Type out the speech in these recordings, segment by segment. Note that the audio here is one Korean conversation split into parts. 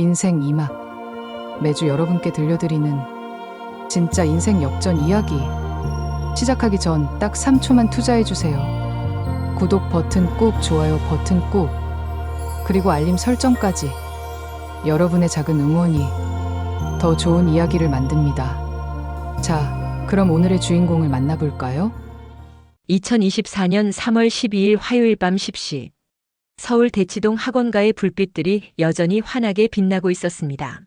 인생 2막 매주 여러분께 들려드리는 진짜 인생 역전 이야기. 시작하기 전 딱 3초만 투자해주세요. 구독 버튼 꾹, 좋아요 버튼 꾹, 그리고 알림 설정까지. 여러분의 작은 응원이 더 좋은 이야기를 만듭니다. 자, 그럼 오늘의 주인공을 만나볼까요? 2024년 3월 12일 화요일 밤 10시 서울 대치동 학원가의 불빛들이 여전히 환하게 빛나고 있었습니다.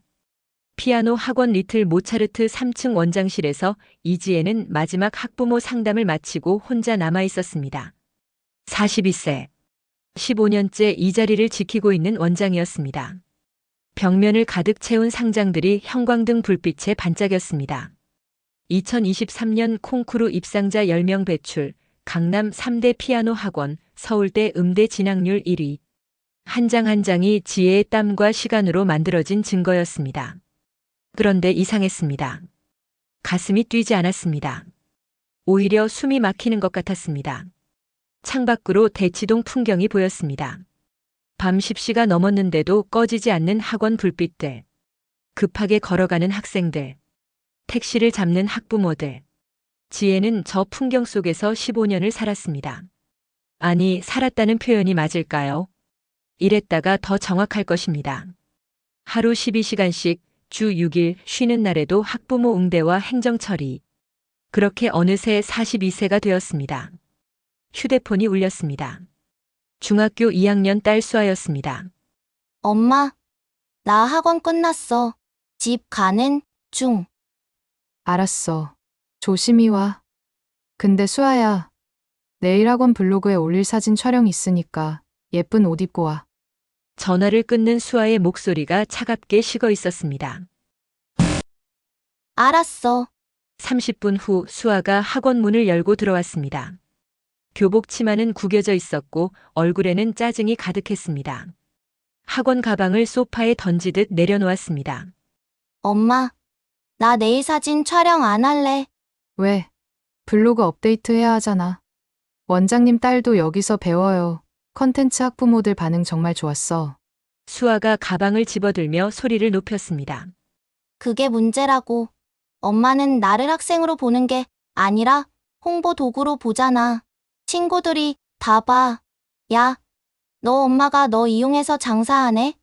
피아노 학원 리틀 모차르트 3층 원장실에서 이지혜는 마지막 학부모 상담을 마치고 혼자 남아 있었습니다. 42세, 15년째 이 자리를 지키고 있는 원장이었습니다. 벽면을 가득 채운 상장들이 형광등 불빛에 반짝였습니다. 2023년 콩쿠르 입상자 10명 배출, 강남 3대 피아노 학원, 서울대 음대 진학률 1위. 한 장 한 장이 지혜의 땀과 시간으로 만들어진 증거였습니다. 그런데 이상했습니다. 가슴이 뛰지 않았습니다. 오히려 숨이 막히는 것 같았습니다. 창밖으로 대치동 풍경이 보였습니다. 밤 10시가 넘었는데도 꺼지지 않는 학원 불빛들. 급하게 걸어가는 학생들. 택시를 잡는 학부모들. 지혜는 저 풍경 속에서 15년을 살았습니다. 아니, 살았다는 표현이 맞을까요? 이랬다가 더 정확할 것입니다. 하루 12시간씩 주 6일 쉬는 날에도 학부모 응대와 행정 처리. 그렇게 어느새 42세가 되었습니다. 휴대폰이 울렸습니다. 중학교 2학년 딸 수아였습니다. 엄마, 나 학원 끝났어. 집 가는 중. 알았어. 조심히 와. 근데 수아야, 내일 학원 블로그에 올릴 사진 촬영 있으니까 예쁜 옷 입고 와. 전화를 끊는 수아의 목소리가 차갑게 식어 있었습니다. 알았어. 30분 후 수아가 학원 문을 열고 들어왔습니다. 교복 치마는 구겨져 있었고 얼굴에는 짜증이 가득했습니다. 학원 가방을 소파에 던지듯 내려놓았습니다. 엄마, 나 내일 사진 촬영 안 할래. 왜? 블로그 업데이트 해야 하잖아. 원장님 딸도 여기서 배워요. 컨텐츠 학부모들 반응 정말 좋았어. 수아가 가방을 집어들며 소리를 높였습니다. 그게 문제라고. 엄마는 나를 학생으로 보는 게 아니라 홍보 도구로 보잖아. 친구들이 다 봐. 야, 너 엄마가 너 이용해서 장사하네?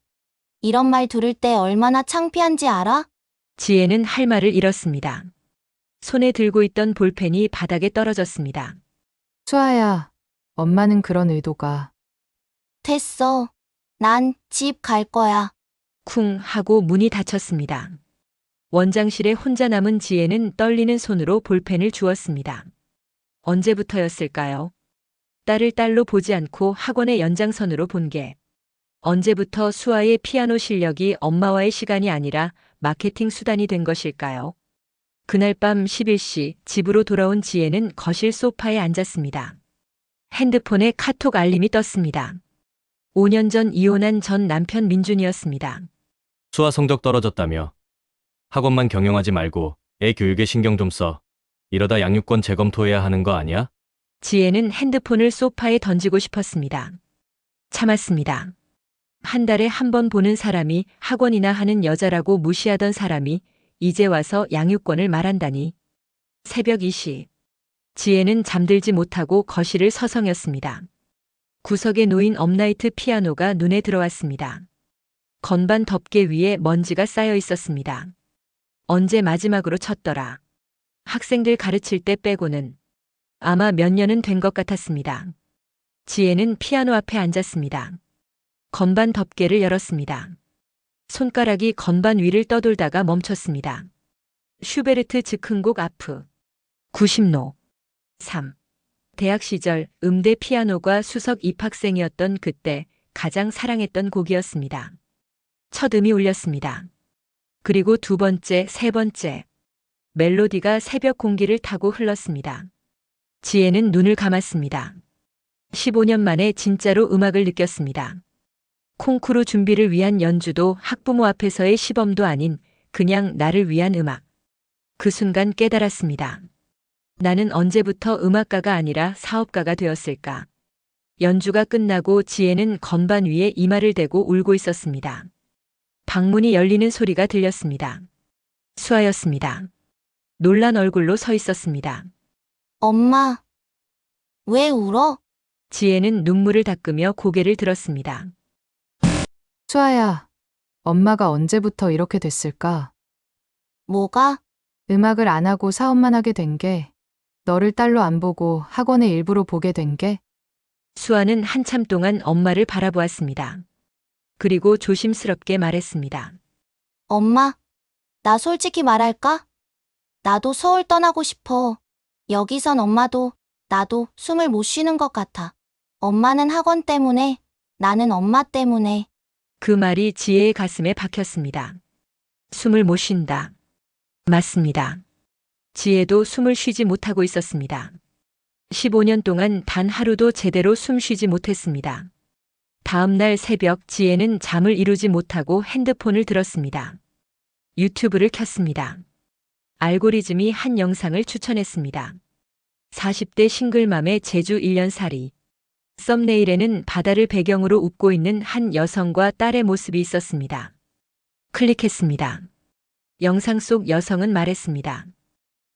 이런 말 들을 때 얼마나 창피한지 알아? 지혜는 할 말을 잃었습니다. 손에 들고 있던 볼펜이 바닥에 떨어졌습니다. 수아야, 엄마는 그런 의도가. 됐어. 난 집 갈 거야. 쿵 하고 문이 닫혔습니다. 원장실에 혼자 남은 지혜는 떨리는 손으로 볼펜을 주었습니다. 언제부터였을까요? 딸을 딸로 보지 않고 학원의 연장선으로 본 게. 언제부터 수아의 피아노 실력이 엄마와의 시간이 아니라 마케팅 수단이 된 것일까요? 그날 밤 11시 집으로 돌아온 지혜는 거실 소파에 앉았습니다. 핸드폰에 카톡 알림이 떴습니다. 5년 전 이혼한 전 남편 민준이었습니다. 수아 성적 떨어졌다며. 학원만 경영하지 말고 애 교육에 신경 좀 써. 이러다 양육권 재검토해야 하는 거 아니야? 지혜는 핸드폰을 소파에 던지고 싶었습니다. 참았습니다. 한 달에 한 번 보는 사람이 학원이나 하는 여자라고 무시하던 사람이 이제 와서 양육권을 말한다니. 새벽 2시. 지혜는 잠들지 못하고 거실을 서성였습니다. 구석에 놓인 업라이트 피아노가 눈에 들어왔습니다. 건반 덮개 위에 먼지가 쌓여 있었습니다. 언제 마지막으로 쳤더라. 학생들 가르칠 때 빼고는. 아마 몇 년은 된 것 같았습니다. 지혜는 피아노 앞에 앉았습니다. 건반 덮개를 열었습니다. 손가락이 건반 위를 떠돌다가 멈췄습니다. 슈베르트 즉흥곡 아프. 90로. 3. 대학 시절 음대 피아노과 수석 입학생이었던 그때 가장 사랑했던 곡이었습니다. 첫 음이 울렸습니다. 그리고 두 번째, 세 번째. 멜로디가 새벽 공기를 타고 흘렀습니다. 지혜는 눈을 감았습니다. 15년 만에 진짜로 음악을 느꼈습니다. 콩쿠르 준비를 위한 연주도 학부모 앞에서의 시범도 아닌 그냥 나를 위한 음악. 그 순간 깨달았습니다. 나는 언제부터 음악가가 아니라 사업가가 되었을까? 연주가 끝나고 지혜는 건반 위에 이마를 대고 울고 있었습니다. 방문이 열리는 소리가 들렸습니다. 수아였습니다. 놀란 얼굴로 서 있었습니다. 엄마, 왜 울어? 지혜는 눈물을 닦으며 고개를 들었습니다. 수아야, 엄마가 언제부터 이렇게 됐을까? 뭐가? 음악을 안 하고 사업만 하게 된 게, 너를 딸로 안 보고 학원에 일부러 보게 된 게, 수아는 한참 동안 엄마를 바라보았습니다. 그리고 조심스럽게 말했습니다. 엄마, 나 솔직히 말할까? 나도 서울 떠나고 싶어. 여기선 엄마도 나도 숨을 못 쉬는 것 같아. 엄마는 학원 때문에, 나는 엄마 때문에. 그 말이 지혜의 가슴에 박혔습니다. 숨을 못 쉰다. 맞습니다. 지혜도 숨을 쉬지 못하고 있었습니다. 15년 동안 단 하루도 제대로 숨 쉬지 못했습니다. 다음 날 새벽 지혜는 잠을 이루지 못하고 핸드폰을 들었습니다. 유튜브를 켰습니다. 알고리즘이 한 영상을 추천했습니다. 40대 싱글맘의 제주 1년살이. 썸네일에는 바다를 배경으로 웃고 있는 한 여성과 딸의 모습이 있었습니다. 클릭했습니다. 영상 속 여성은 말했습니다.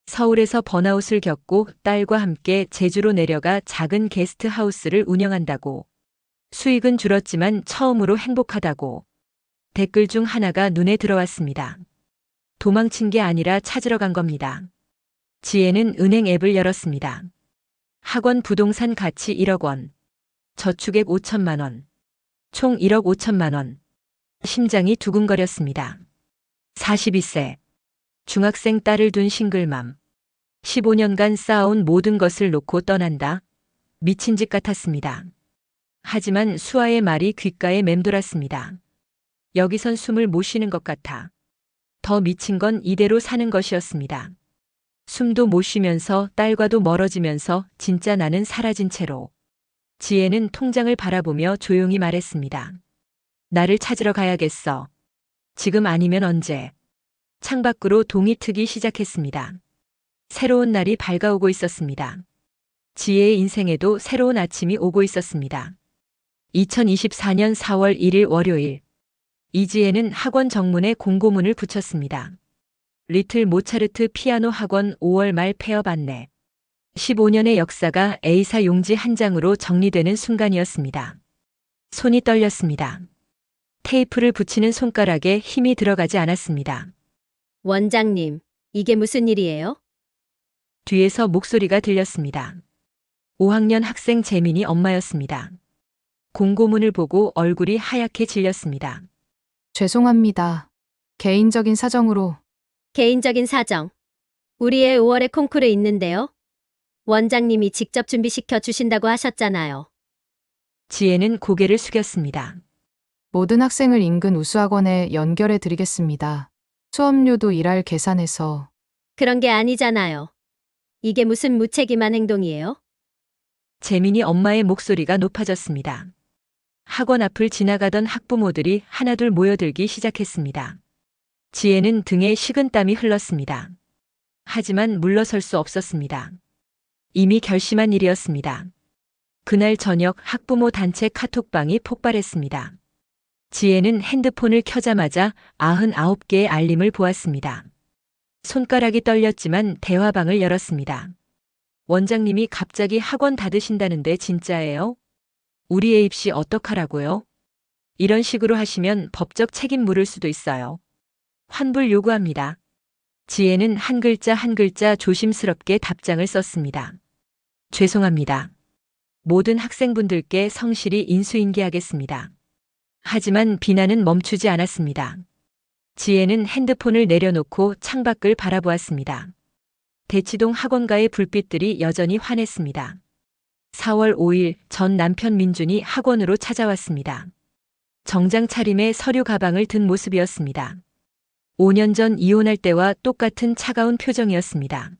서울에서 번아웃을 겪고 딸과 함께 제주로 내려가 작은 게스트 하우스를 운영한다고. 수익은 줄었지만 처음으로 행복하다고. 댓글 중 하나가 눈에 들어왔습니다. 도망친 게 아니라 찾으러 간 겁니다. 지혜는 은행 앱을 열었습니다. 학원 부동산 가치 1억 원. 저축액 5천만 원. 총 1억 5천만 원. 심장이 두근거렸습니다. 42세. 중학생 딸을 둔 싱글맘. 15년간 쌓아온 모든 것을 놓고 떠난다. 미친 짓 같았습니다. 하지만 수아의 말이 귓가에 맴돌았습니다. 여기선 숨을 못 쉬는 것 같아. 더 미친 건 이대로 사는 것이었습니다. 숨도 못 쉬면서 딸과도 멀어지면서 진짜 나는 사라진 채로. 지혜는 통장을 바라보며 조용히 말했습니다. 나를 찾으러 가야겠어. 지금 아니면 언제? 창밖으로 동이 트기 시작했습니다. 새로운 날이 밝아오고 있었습니다. 지혜의 인생에도 새로운 아침이 오고 있었습니다. 2024년 4월 1일 월요일. 이지혜는 학원 정문에 공고문을 붙였습니다. 리틀 모차르트 피아노 학원 5월 말 폐업 안내. 15년의 역사가 A사 용지 한 장으로 정리되는 순간이었습니다. 손이 떨렸습니다. 테이프를 붙이는 손가락에 힘이 들어가지 않았습니다. 원장님, 이게 무슨 일이에요? 뒤에서 목소리가 들렸습니다. 5학년 학생 재민이 엄마였습니다. 공고문을 보고 얼굴이 하얗게 질렸습니다. 죄송합니다. 개인적인 사정으로. 개인적인 사정. 우리 애 5월에 콩쿠르 있는데요. 원장님이 직접 준비시켜 주신다고 하셨잖아요. 지혜는 고개를 숙였습니다. 모든 학생을 인근 우수학원에 연결해 드리겠습니다. 수업료도 일할 계산해서. 그런 게 아니잖아요. 이게 무슨 무책임한 행동이에요? 재민이 엄마의 목소리가 높아졌습니다. 학원 앞을 지나가던 학부모들이 하나둘 모여들기 시작했습니다. 지혜는 등에 식은땀이 흘렀습니다. 하지만 물러설 수 없었습니다. 이미 결심한 일이었습니다. 그날 저녁 학부모 단체 카톡방이 폭발했습니다. 지혜는 핸드폰을 켜자마자 99개의 알림을 보았습니다. 손가락이 떨렸지만 대화방을 열었습니다. 원장님이 갑자기 학원 닫으신다는데 진짜예요? 우리 애 입시 어떡하라고요? 이런 식으로 하시면 법적 책임 물을 수도 있어요. 환불 요구합니다. 지혜는 한 글자 한 글자 조심스럽게 답장을 썼습니다. 죄송합니다. 모든 학생분들께 성실히 인수인계하겠습니다. 하지만 비난은 멈추지 않았습니다. 지혜는 핸드폰을 내려놓고 창밖을 바라보았습니다. 대치동 학원가의 불빛들이 여전히 환했습니다. 4월 5일 전 남편 민준이 학원으로 찾아왔습니다. 정장 차림에 서류 가방을 든 모습이었습니다. 5년 전 이혼할 때와 똑같은 차가운 표정이었습니다.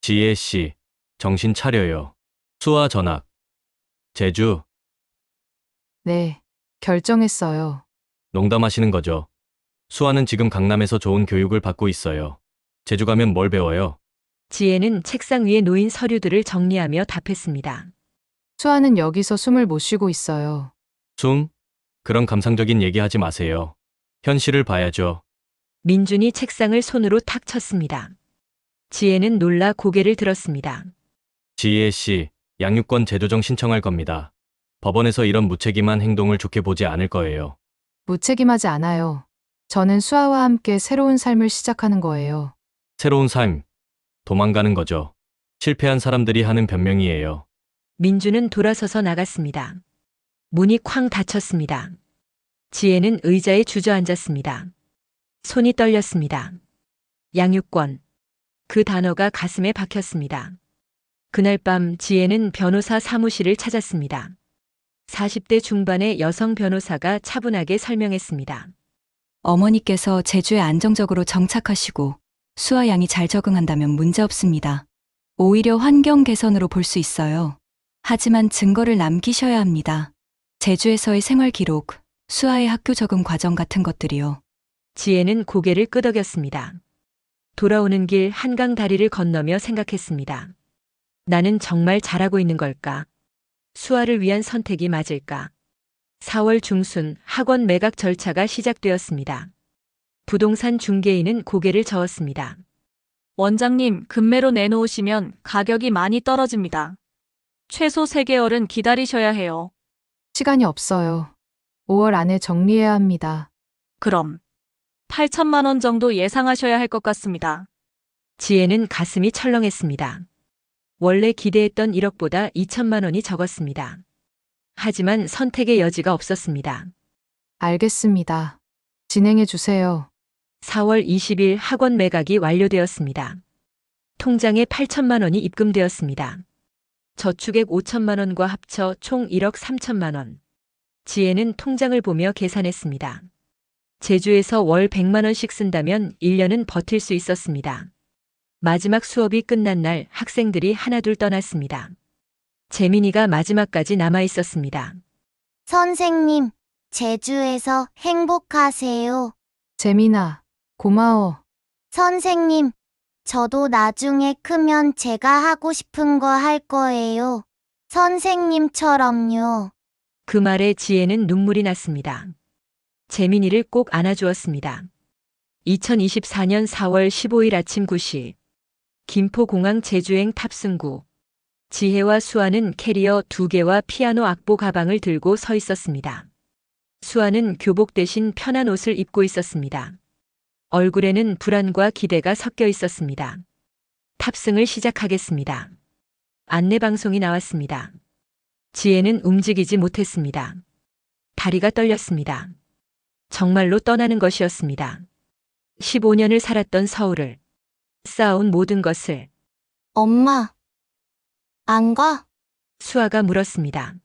지혜 씨, 정신 차려요. 수아 전학. 제주, 네, 결정했어요. 농담하시는 거죠? 수아는 지금 강남에서 좋은 교육을 받고 있어요. 제주 가면 뭘 배워요? 지혜는 책상 위에 놓인 서류들을 정리하며 답했습니다. 수아는 여기서 숨을 못 쉬고 있어요. 숨? 그런 감상적인 얘기 하지 마세요. 현실을 봐야죠. 민준이 책상을 손으로 탁 쳤습니다. 지혜는 놀라 고개를 들었습니다. 지혜 씨, 양육권 재조정 신청할 겁니다. 법원에서 이런 무책임한 행동을 좋게 보지 않을 거예요. 무책임하지 않아요. 저는 수아와 함께 새로운 삶을 시작하는 거예요. 새로운 삶, 도망가는 거죠. 실패한 사람들이 하는 변명이에요. 민준은 돌아서서 나갔습니다. 문이 쾅 닫혔습니다. 지혜는 의자에 주저앉았습니다. 손이 떨렸습니다. 양육권. 그 단어가 가슴에 박혔습니다. 그날 밤 지혜는 변호사 사무실을 찾았습니다. 40대 중반의 여성 변호사가 차분하게 설명했습니다. 어머니께서 제주에 안정적으로 정착하시고 수아 양이 잘 적응한다면 문제 없습니다. 오히려 환경 개선으로 볼 수 있어요. 하지만 증거를 남기셔야 합니다. 제주에서의 생활 기록, 수아의 학교 적응 과정 같은 것들이요. 지혜는 고개를 끄덕였습니다. 돌아오는 길 한강 다리를 건너며 생각했습니다. 나는 정말 잘하고 있는 걸까? 수아를 위한 선택이 맞을까? 4월 중순 학원 매각 절차가 시작되었습니다. 부동산 중개인은 고개를 저었습니다. 원장님, 급매로 내놓으시면 가격이 많이 떨어집니다. 최소 3개월은 기다리셔야 해요. 시간이 없어요. 5월 안에 정리해야 합니다. 그럼 8천만 원 정도 예상하셔야 할 것 같습니다. 지혜는 가슴이 철렁했습니다. 원래 기대했던 1억보다 2천만 원이 적었습니다. 하지만 선택의 여지가 없었습니다. 알겠습니다. 진행해 주세요. 4월 20일 학원 매각이 완료되었습니다. 통장에 8천만 원이 입금되었습니다. 저축액 5천만 원과 합쳐 총 1억 3천만 원. 지혜는 통장을 보며 계산했습니다. 제주에서 월 100만 원씩 쓴다면 1년은 버틸 수 있었습니다. 마지막 수업이 끝난 날 학생들이 하나둘 떠났습니다. 재민이가 마지막까지 남아 있었습니다. 선생님, 제주에서 행복하세요. 재민아, 고마워. 선생님, 저도 나중에 크면 제가 하고 싶은 거 할 거예요. 선생님처럼요. 그 말에 지혜는 눈물이 났습니다. 재민이를 꼭 안아주었습니다. 2024년 4월 15일 아침 9시 김포공항 제주행 탑승구. 지혜와 수아는 캐리어 2개와 피아노 악보 가방을 들고 서 있었습니다. 수아는 교복 대신 편한 옷을 입고 있었습니다. 얼굴에는 불안과 기대가 섞여 있었습니다. 탑승을 시작하겠습니다. 안내방송이 나왔습니다. 지혜는 움직이지 못했습니다. 다리가 떨렸습니다. 정말로 떠나는 것이었습니다. 15년을 살았던 서울을, 쌓아온 모든 것을. 엄마, 안 가? 수아가 물었습니다.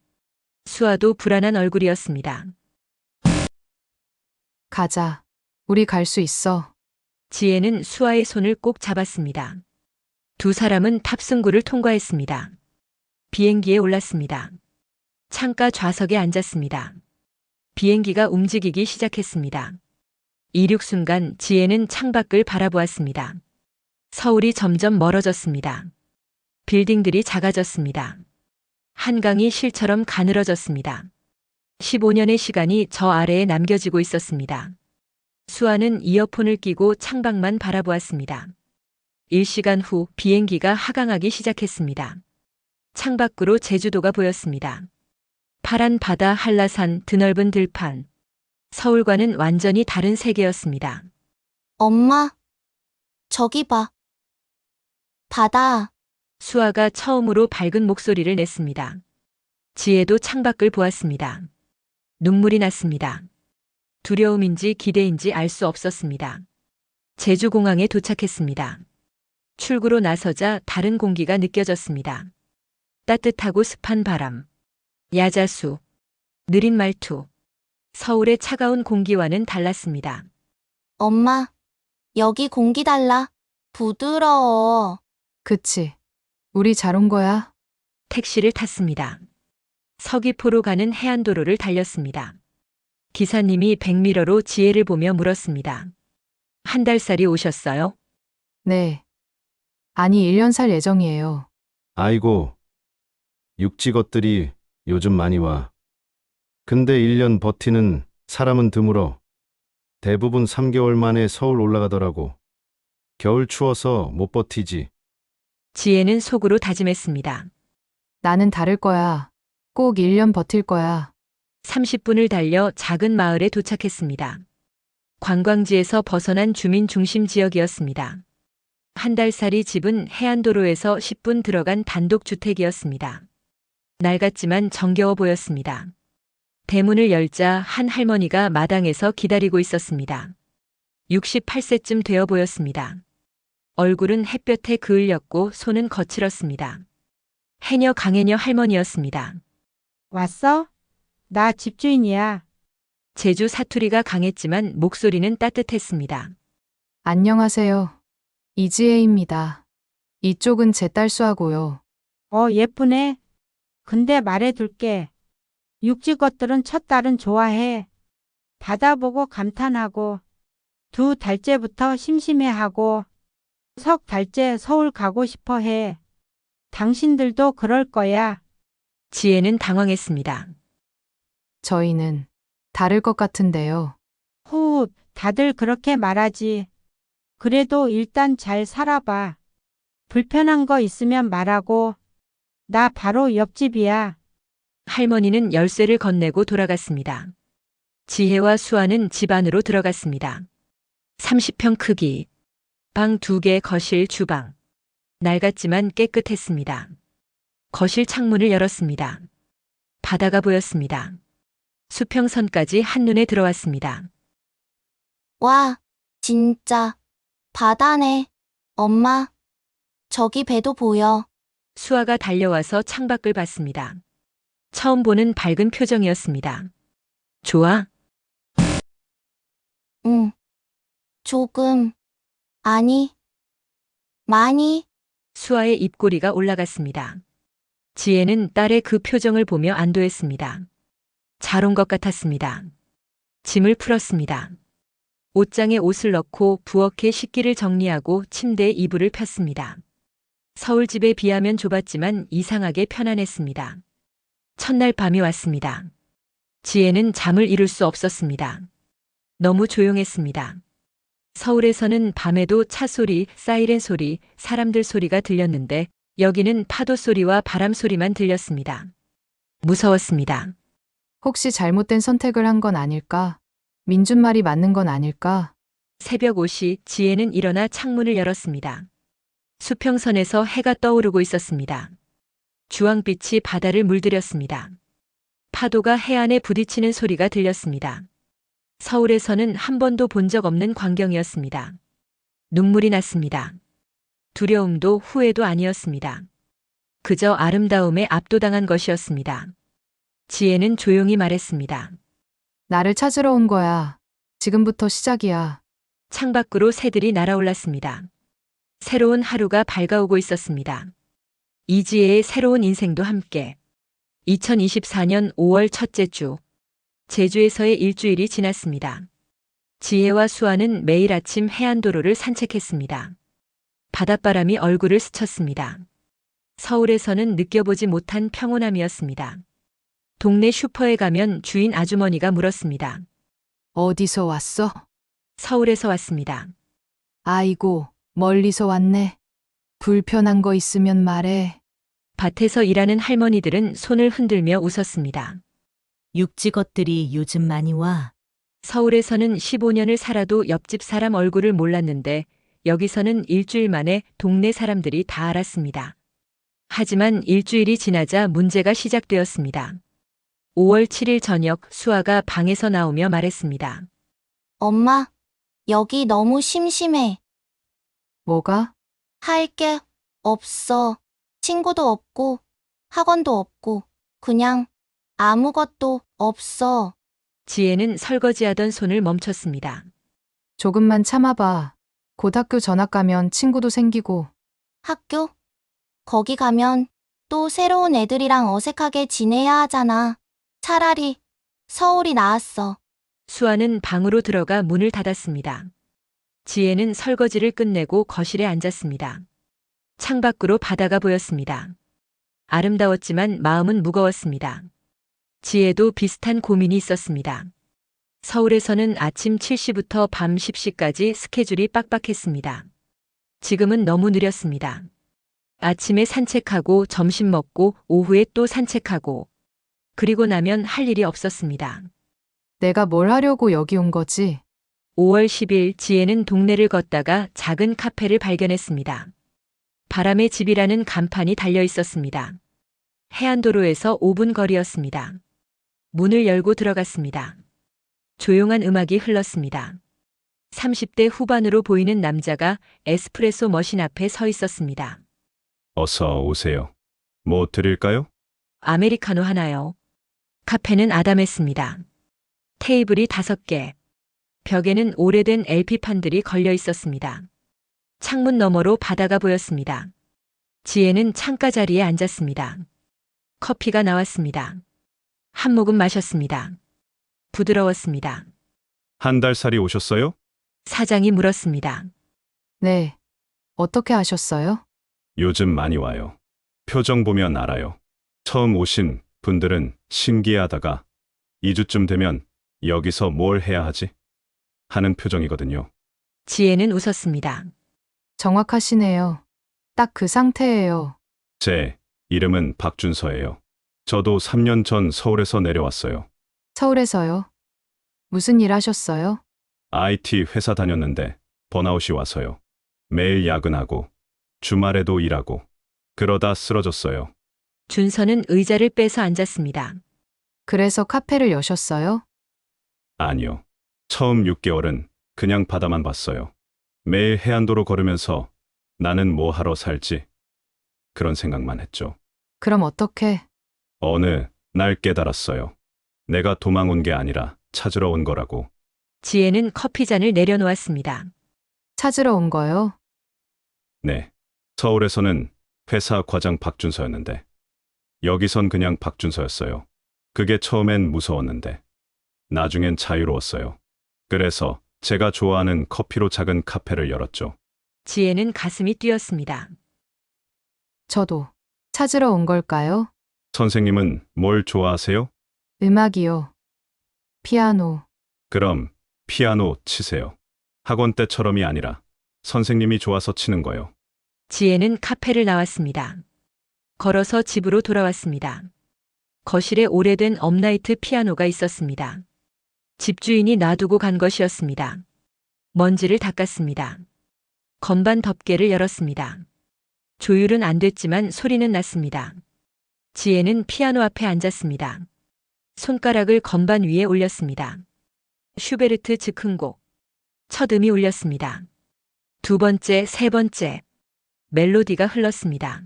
수아도 불안한 얼굴이었습니다. 가자. 우리 갈 수 있어. 지혜는 수아의 손을 꼭 잡았습니다. 두 사람은 탑승구를 통과했습니다. 비행기에 올랐습니다. 창가 좌석에 앉았습니다. 비행기가 움직이기 시작했습니다. 이륙 순간 지혜는 창밖을 바라보았습니다. 서울이 점점 멀어졌습니다. 빌딩들이 작아졌습니다. 한강이 실처럼 가늘어졌습니다. 15년의 시간이 저 아래에 남겨지고 있었습니다. 수아는 이어폰을 끼고 창밖만 바라보았습니다. 1시간 후 비행기가 하강하기 시작했습니다. 창밖으로 제주도가 보였습니다. 파란 바다, 한라산, 드넓은 들판. 서울과는 완전히 다른 세계였습니다. 엄마, 저기 봐. 바다. 수아가 처음으로 밝은 목소리를 냈습니다. 지혜도 창밖을 보았습니다. 눈물이 났습니다. 두려움인지 기대인지 알 수 없었습니다. 제주공항에 도착했습니다. 출구로 나서자 다른 공기가 느껴졌습니다. 따뜻하고 습한 바람, 야자수, 느린 말투. 서울의 차가운 공기와는 달랐습니다. 엄마, 여기 공기 달라. 부드러워. 그치. 우리 잘 온 거야? 택시를 탔습니다. 서귀포로 가는 해안도로를 달렸습니다. 기사님이 백미러로 지혜를 보며 물었습니다. 한 달살이 오셨어요? 네. 아니, 1년 살 예정이에요. 아이고, 육지 것들이 요즘 많이 와. 근데 1년 버티는 사람은 드물어. 대부분 3개월 만에 서울 올라가더라고. 겨울 추워서 못 버티지. 지혜는 속으로 다짐했습니다. 나는 다를 거야. 꼭 1년 버틸 거야. 30분을 달려 작은 마을에 도착했습니다. 관광지에서 벗어난 주민 중심 지역이었습니다. 한 달살이 집은 해안도로에서 10분 들어간 단독주택이었습니다. 낡았지만 정겨워 보였습니다. 대문을 열자 한 할머니가 마당에서 기다리고 있었습니다. 68세쯤 되어 보였습니다. 얼굴은 햇볕에 그을렸고 손은 거칠었습니다. 해녀 강해녀 할머니였습니다. 왔어? 나 집주인이야. 제주 사투리가 강했지만 목소리는 따뜻했습니다. 안녕하세요. 이지혜입니다. 이쪽은 제 딸 수하고요. 예쁘네. 근데 말해둘게. 육지 것들은 첫 딸은 좋아해. 바다 보고 감탄하고, 2달째부터 심심해하고, 석 달째 서울 가고 싶어 해. 당신들도 그럴 거야. 지혜는 당황했습니다. 저희는 다를 것 같은데요. 후, 다들 그렇게 말하지. 그래도 일단 잘 살아봐. 불편한 거 있으면 말하고. 나 바로 옆집이야. 할머니는 열쇠를 건네고 돌아갔습니다. 지혜와 수아는 집 안으로 들어갔습니다. 30평 크기, 방 2개, 거실, 주방. 낡았지만 깨끗했습니다. 거실 창문을 열었습니다. 바다가 보였습니다. 수평선까지 한눈에 들어왔습니다. 와, 진짜. 바다네. 엄마. 저기 배도 보여. 수아가 달려와서 창밖을 봤습니다. 처음 보는 밝은 표정이었습니다. 좋아? 응. 조금. 아니. 많이. 수아의 입꼬리가 올라갔습니다. 지혜는 딸의 그 표정을 보며 안도했습니다. 잘 온 것 같았습니다. 짐을 풀었습니다. 옷장에 옷을 넣고 부엌에 식기를 정리하고 침대에 이불을 폈습니다. 서울집에 비하면 좁았지만 이상하게 편안했습니다. 첫날 밤이 왔습니다. 지혜는 잠을 이룰 수 없었습니다. 너무 조용했습니다. 서울에서는 밤에도 차 소리, 사이렌 소리, 사람들 소리가 들렸는데 여기는 파도 소리와 바람 소리만 들렸습니다. 무서웠습니다. 혹시 잘못된 선택을 한 건 아닐까? 민준 말이 맞는 건 아닐까? 새벽 5시 지혜는 일어나 창문을 열었습니다. 수평선에서 해가 떠오르고 있었습니다. 주황빛이 바다를 물들였습니다. 파도가 해안에 부딪히는 소리가 들렸습니다. 서울에서는 한 번도 본 적 없는 광경이었습니다. 눈물이 났습니다. 두려움도 후회도 아니었습니다. 그저 아름다움에 압도당한 것이었습니다. 지혜는 조용히 말했습니다. 나를 찾으러 온 거야. 지금부터 시작이야. 창밖으로 새들이 날아올랐습니다. 새로운 하루가 밝아오고 있었습니다. 이지혜의 새로운 인생도 함께. 2024년 5월 첫째 주. 제주에서의 일주일이 지났습니다. 지혜와 수아는 매일 아침 해안도로를 산책했습니다. 바닷바람이 얼굴을 스쳤습니다. 서울에서는 느껴보지 못한 평온함이었습니다. 동네 슈퍼에 가면 주인 아주머니가 물었습니다. 어디서 왔어? 서울에서 왔습니다. 아이고, 멀리서 왔네. 불편한 거 있으면 말해. 밭에서 일하는 할머니들은 손을 흔들며 웃었습니다. 육지 것들이 요즘 많이 와. 서울에서는 15년을 살아도 옆집 사람 얼굴을 몰랐는데 여기서는 일주일 만에 동네 사람들이 다 알았습니다. 하지만 일주일이 지나자 문제가 시작되었습니다. 5월 7일 저녁 수아가 방에서 나오며 말했습니다. 엄마, 여기 너무 심심해. 뭐가? 할 게 없어. 친구도 없고, 학원도 없고, 그냥 아무것도 없어. 지혜는 설거지하던 손을 멈췄습니다. 조금만 참아봐. 곧 학교 전학 가면 친구도 생기고. 학교? 거기 가면 또 새로운 애들이랑 어색하게 지내야 하잖아. 차라리 서울이 나았어. 수아는 방으로 들어가 문을 닫았습니다. 지혜는 설거지를 끝내고 거실에 앉았습니다. 창밖으로 바다가 보였습니다. 아름다웠지만 마음은 무거웠습니다. 지혜도 비슷한 고민이 있었습니다. 서울에서는 아침 7시부터 밤 10시까지 스케줄이 빡빡했습니다. 지금은 너무 느렸습니다. 아침에 산책하고 점심 먹고 오후에 또 산책하고 그리고 나면 할 일이 없었습니다. 내가 뭘 하려고 여기 온 거지? 5월 10일 지혜는 동네를 걷다가 작은 카페를 발견했습니다. 바람의 집이라는 간판이 달려 있었습니다. 해안도로에서 5분 거리였습니다. 문을 열고 들어갔습니다. 조용한 음악이 흘렀습니다. 30대 후반으로 보이는 남자가 에스프레소 머신 앞에 서 있었습니다. 어서 오세요. 뭐 드릴까요? 아메리카노 하나요. 카페는 아담했습니다. 테이블이 5개. 벽에는 오래된 LP판들이 걸려 있었습니다. 창문 너머로 바다가 보였습니다. 지혜는 창가 자리에 앉았습니다. 커피가 나왔습니다. 한 모금 마셨습니다. 부드러웠습니다. 한 달 살이 오셨어요? 사장이 물었습니다. 네. 어떻게 하셨어요? 요즘 많이 와요. 표정 보면 알아요. 처음 오신 분들은 신기해하다가 2주쯤 되면 여기서 뭘 해야 하지? 하는 표정이거든요. 지혜는 웃었습니다. 정확하시네요. 딱 그 상태예요. 제 이름은 박준서예요. 저도 3년 전 서울에서 내려왔어요. 서울에서요? 무슨 일 하셨어요? IT 회사 다녔는데 번아웃이 와서요. 매일 야근하고 주말에도 일하고 그러다 쓰러졌어요. 준서는 의자를 빼서 앉았습니다. 그래서 카페를 여셨어요? 아니요. 처음 6개월은 그냥 바다만 봤어요. 매일 해안도로 걸으면서 나는 뭐 하러 살지? 그런 생각만 했죠. 그럼 어떻게? 어느 날 깨달았어요. 내가 도망 온 게 아니라 찾으러 온 거라고. 지혜는 커피잔을 내려놓았습니다. 찾으러 온 거요? 네. 서울에서는 회사 과장 박준서였는데 여기선 그냥 박준서였어요. 그게 처음엔 무서웠는데 나중엔 자유로웠어요. 그래서 제가 좋아하는 커피로 작은 카페를 열었죠. 지혜는 가슴이 뛰었습니다. 저도 찾으러 온 걸까요? 선생님은 뭘 좋아하세요? 음악이요. 피아노. 그럼 피아노 치세요. 학원 때처럼이 아니라 선생님이 좋아서 치는 거요. 지혜는 카페를 나왔습니다. 걸어서 집으로 돌아왔습니다. 거실에 오래된 업라이트 피아노가 있었습니다. 집주인이 놔두고 간 것이었습니다. 먼지를 닦았습니다. 건반 덮개를 열었습니다. 조율은 안 됐지만 소리는 났습니다. 지혜는 피아노 앞에 앉았습니다. 손가락을 건반 위에 올렸습니다. 슈베르트 즉흥곡. 첫 음이 울렸습니다. 두 번째, 세 번째. 멜로디가 흘렀습니다.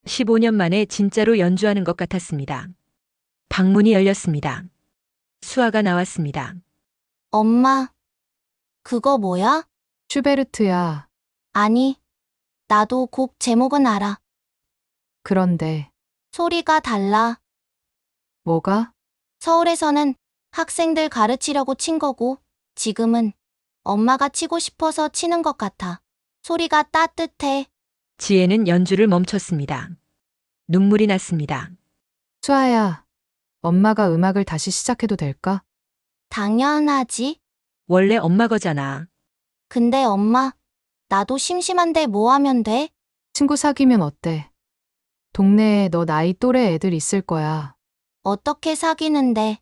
15년 만에 진짜로 연주하는 것 같았습니다. 방문이 열렸습니다. 수아가 나왔습니다. 엄마, 그거 뭐야? 슈베르트야. 아니, 나도 곡 제목은 알아. 그런데 소리가 달라. 뭐가? 서울에서는 학생들 가르치려고 친 거고, 지금은 엄마가 치고 싶어서 치는 것 같아. 소리가 따뜻해. 지혜는 연주를 멈췄습니다. 눈물이 났습니다. 수아야. 엄마가 음악을 다시 시작해도 될까? 당연하지. 원래 엄마 거잖아. 근데 엄마, 나도 심심한데 뭐 하면 돼? 친구 사귀면 어때? 동네에 너 나이 또래 애들 있을 거야. 어떻게 사귀는데?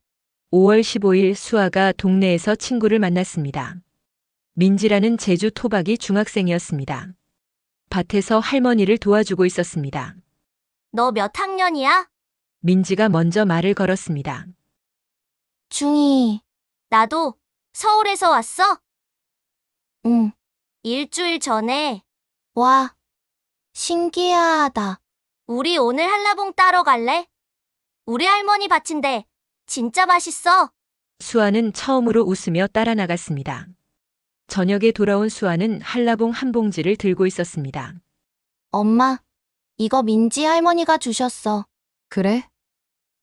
5월 15일 수아가 동네에서 친구를 만났습니다. 민지라는 제주 토박이 중학생이었습니다. 밭에서 할머니를 도와주고 있었습니다. 너 몇 학년이야? 민지가 먼저 말을 걸었습니다. 중2. 나도 서울에서 왔어? 응. 일주일 전에. 와, 신기하다. 우리 오늘 한라봉 따러 갈래? 우리 할머니 밭인데 진짜 맛있어. 수아는 처음으로 웃으며 따라 나갔습니다. 저녁에 돌아온 수아는 한라봉 한 봉지를 들고 있었습니다. 엄마, 이거 민지 할머니가 주셨어. 그래?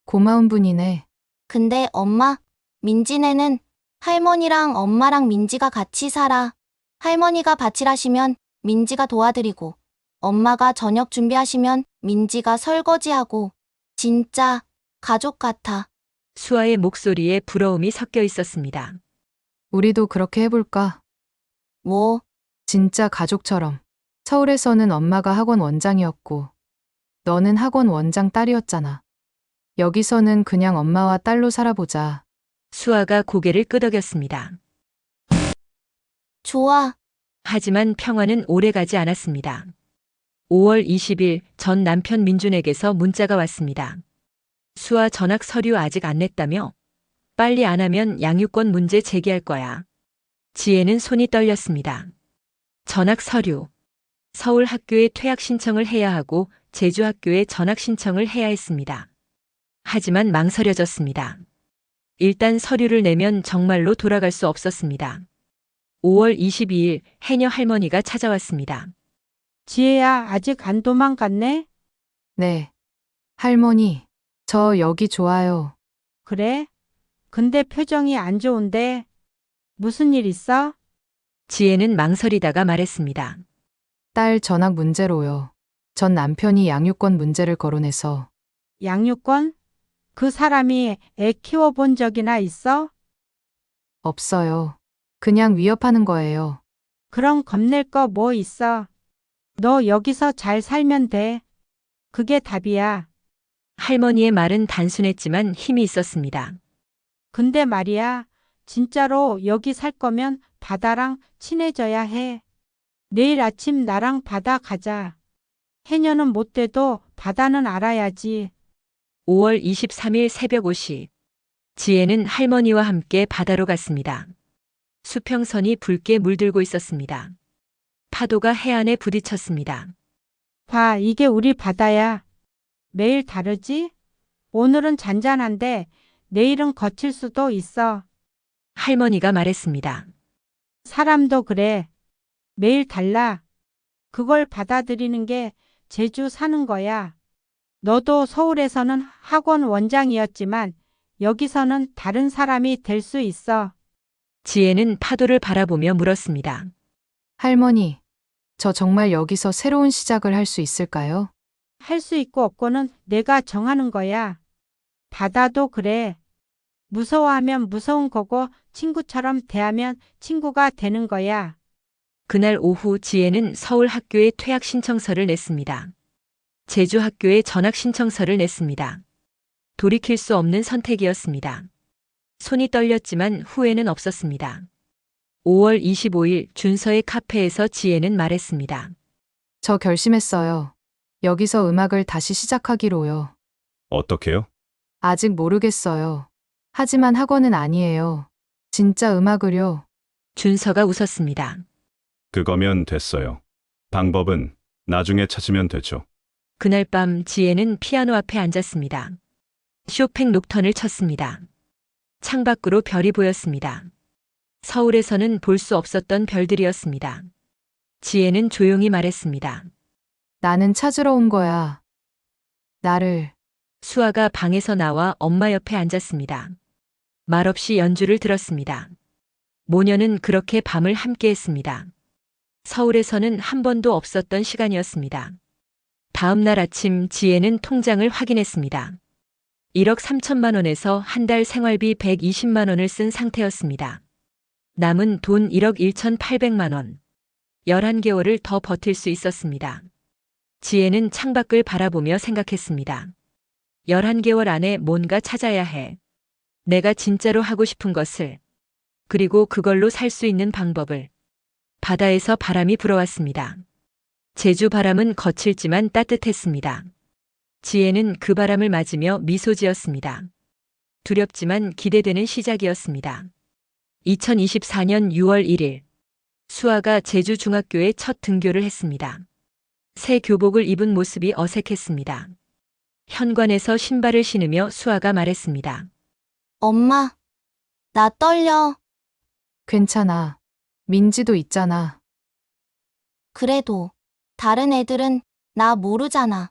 고마운 분이네. 근데 엄마, 민지네는 할머니랑 엄마랑 민지가 같이 살아. 할머니가 밭일하시면 민지가 도와드리고, 엄마가 저녁 준비하시면 민지가 설거지하고, 진짜 가족 같아. 수아의 목소리에 부러움이 섞여 있었습니다. 우리도 그렇게 해볼까? 뭐, 진짜 가족처럼. 서울에서는 엄마가 학원 원장이었고, 너는 학원 원장 딸이었잖아. 여기서는 그냥 엄마와 딸로 살아보자. 수아가 고개를 끄덕였습니다. 좋아. 하지만 평화는 오래가지 않았습니다. 5월 20일 전 남편 민준에게서 문자가 왔습니다. 수아 전학 서류 아직 안 냈다며? 빨리 안 하면 양육권 문제 제기할 거야. 지혜는 손이 떨렸습니다. 전학 서류. 서울 학교에 퇴학 신청을 해야 하고 제주 학교에 전학 신청을 해야 했습니다. 하지만 망설여졌습니다. 일단 서류를 내면 정말로 돌아갈 수 없었습니다. 5월 22일 해녀 할머니가 찾아왔습니다. 지혜야, 아직 안 도망갔네? 네. 할머니, 저 여기 좋아요. 그래? 근데 표정이 안 좋은데. 무슨 일 있어? 지혜는 망설이다가 말했습니다. 딸 전학 문제로요. 전 남편이 양육권 문제를 거론해서. 양육권? 그 사람이 애 키워본 적이나 있어? 없어요. 그냥 위협하는 거예요. 그럼 겁낼 거 뭐 있어? 너 여기서 잘 살면 돼. 그게 답이야. 할머니의 말은 단순했지만 힘이 있었습니다. 근데 말이야, 진짜로 여기 살 거면 바다랑 친해져야 해. 내일 아침 나랑 바다 가자. 해녀는 못 돼도 바다는 알아야지. 5월 23일 새벽 5시. 지혜는 할머니와 함께 바다로 갔습니다. 수평선이 붉게 물들고 있었습니다. 파도가 해안에 부딪혔습니다. 봐, 이게 우리 바다야. 매일 다르지? 오늘은 잔잔한데 내일은 거칠 수도 있어. 할머니가 말했습니다. 사람도 그래. 매일 달라. 그걸 받아들이는 게 제주 사는 거야. 너도 서울에서는 학원 원장이었지만 여기서는 다른 사람이 될 수 있어. 지혜는 파도를 바라보며 물었습니다. 할머니, 저 정말 여기서 새로운 시작을 할 수 있을까요? 할 수 있고 없고는 내가 정하는 거야. 바다도 그래. 무서워하면 무서운 거고 친구처럼 대하면 친구가 되는 거야. 그날 오후 지혜는 서울 학교에 퇴학 신청서를 냈습니다. 제주 학교에 전학 신청서를 냈습니다. 돌이킬 수 없는 선택이었습니다. 손이 떨렸지만 후회는 없었습니다. 5월 25일 준서의 카페에서 지혜는 말했습니다. 저 결심했어요. 여기서 음악을 다시 시작하기로요. 어떻게요? 아직 모르겠어요. 하지만 학원은 아니에요. 진짜 음악을요. 준서가 웃었습니다. 그거면 됐어요. 방법은 나중에 찾으면 되죠. 그날 밤 지혜는 피아노 앞에 앉았습니다. 쇼팽 녹턴을 쳤습니다. 창밖으로 별이 보였습니다. 서울에서는 볼 수 없었던 별들이었습니다. 지혜는 조용히 말했습니다. 나는 찾으러 온 거야. 나를. 수아가 방에서 나와 엄마 옆에 앉았습니다. 말없이 연주를 들었습니다. 모녀는 그렇게 밤을 함께 했습니다. 서울에서는 한 번도 없었던 시간이었습니다. 다음 날 아침 지혜는 통장을 확인했습니다. 1억 3천만 원에서 한 달 생활비 120만 원을 쓴 상태였습니다. 남은 돈 1억 1,800만 원. 11개월을 더 버틸 수 있었습니다. 지혜는 창밖을 바라보며 생각했습니다. 11개월 안에 뭔가 찾아야 해. 내가 진짜로 하고 싶은 것을. 그리고 그걸로 살 수 있는 방법을. 바다에서 바람이 불어왔습니다. 제주 바람은 거칠지만 따뜻했습니다. 지혜는 그 바람을 맞으며 미소 지었습니다. 두렵지만 기대되는 시작이었습니다. 2024년 6월 1일. 수아가 제주 중학교에 첫 등교를 했습니다. 새 교복을 입은 모습이 어색했습니다. 현관에서 신발을 신으며 수아가 말했습니다. 엄마, 나 떨려. 괜찮아. 민지도 있잖아. 그래도 다른 애들은 나 모르잖아.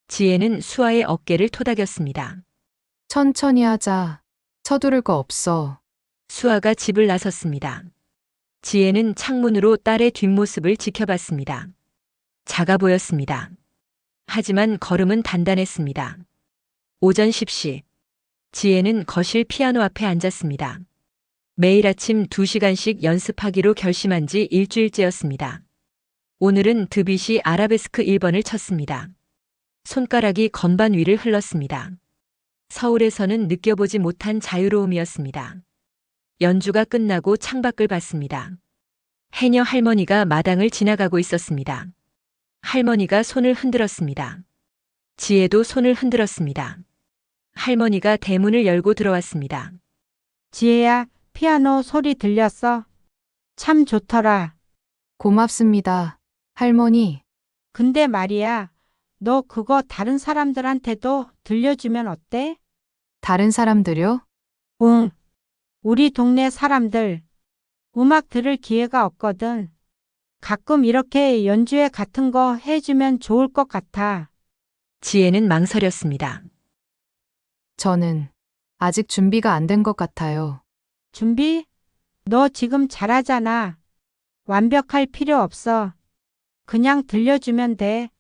지혜는 수아의 어깨를 토닥였습니다. 천천히 하자. 서두를 거 없어. 수아가 집을 나섰습니다. 지혜는 창문으로 딸의 뒷모습을 지켜봤습니다. 작아 보였습니다. 하지만 걸음은 단단했습니다. 오전 10시. 지혜는 거실 피아노 앞에 앉았습니다. 매일 아침 2시간씩 연습하기로 결심한 지 일주일째였습니다. 오늘은 드뷔시 아라베스크 1번을 쳤습니다. 손가락이 건반 위를 흘렀습니다. 서울에서는 느껴보지 못한 자유로움이었습니다. 연주가 끝나고 창밖을 봤습니다. 해녀 할머니가 마당을 지나가고 있었습니다. 할머니가 손을 흔들었습니다. 지혜도 손을 흔들었습니다. 할머니가 대문을 열고 들어왔습니다. 지혜야, 피아노 소리 들렸어? 참 좋더라. 고맙습니다. 할머니, 근데 말이야, 너 그거 다른 사람들한테도 들려주면 어때? 다른 사람들요? 응. 우리 동네 사람들 음악 들을 기회가 없거든. 가끔 이렇게 연주회 같은 거 해주면 좋을 것 같아. 지혜는 망설였습니다. 저는 아직 준비가 안 된 것 같아요. 준비? 너 지금 잘하잖아. 완벽할 필요 없어. 그냥 들려주면 돼.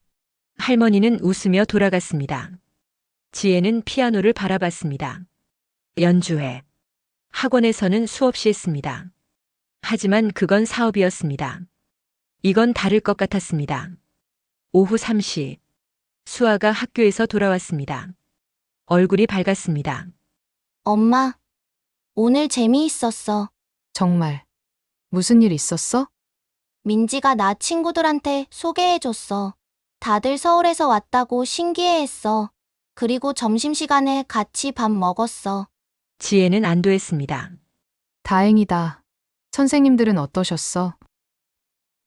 할머니는 웃으며 돌아갔습니다. 지혜는 피아노를 바라봤습니다. 연주회. 학원에서는 수없이 했습니다. 하지만 그건 사업이었습니다. 이건 다를 것 같았습니다. 오후 3시. 수아가 학교에서 돌아왔습니다. 얼굴이 밝았습니다. 엄마, 오늘 재미있었어. 정말. 무슨 일 있었어? 민지가 나 친구들한테 소개해줬어. 다들 서울에서 왔다고 신기해했어. 그리고 점심시간에 같이 밥 먹었어. 지혜는 안도했습니다. 다행이다. 선생님들은 어떠셨어?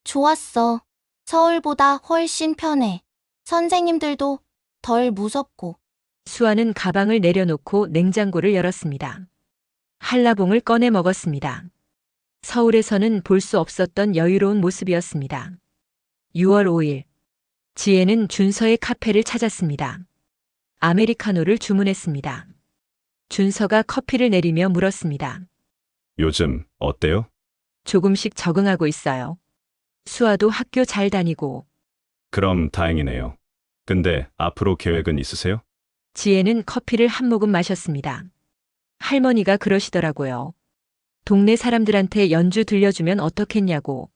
좋았어. 서울보다 훨씬 편해. 선생님들도 덜 무섭고. 수아는 가방을 내려놓고 냉장고를 열었습니다. 한라봉을 꺼내 먹었습니다. 서울에서는 볼 수 없었던 여유로운 모습이었습니다. 6월 5일. 지혜는 준서의 카페를 찾았습니다. 아메리카노를 주문했습니다. 준서가 커피를 내리며 물었습니다. 요즘 어때요? 조금씩 적응하고 있어요. 수아도 학교 잘 다니고. 그럼 다행이네요. 근데 앞으로 계획은 있으세요? 지혜는 커피를 한 모금 마셨습니다. 할머니가 그러시더라고요. 동네 사람들한테 연주 들려주면 어떻겠냐고.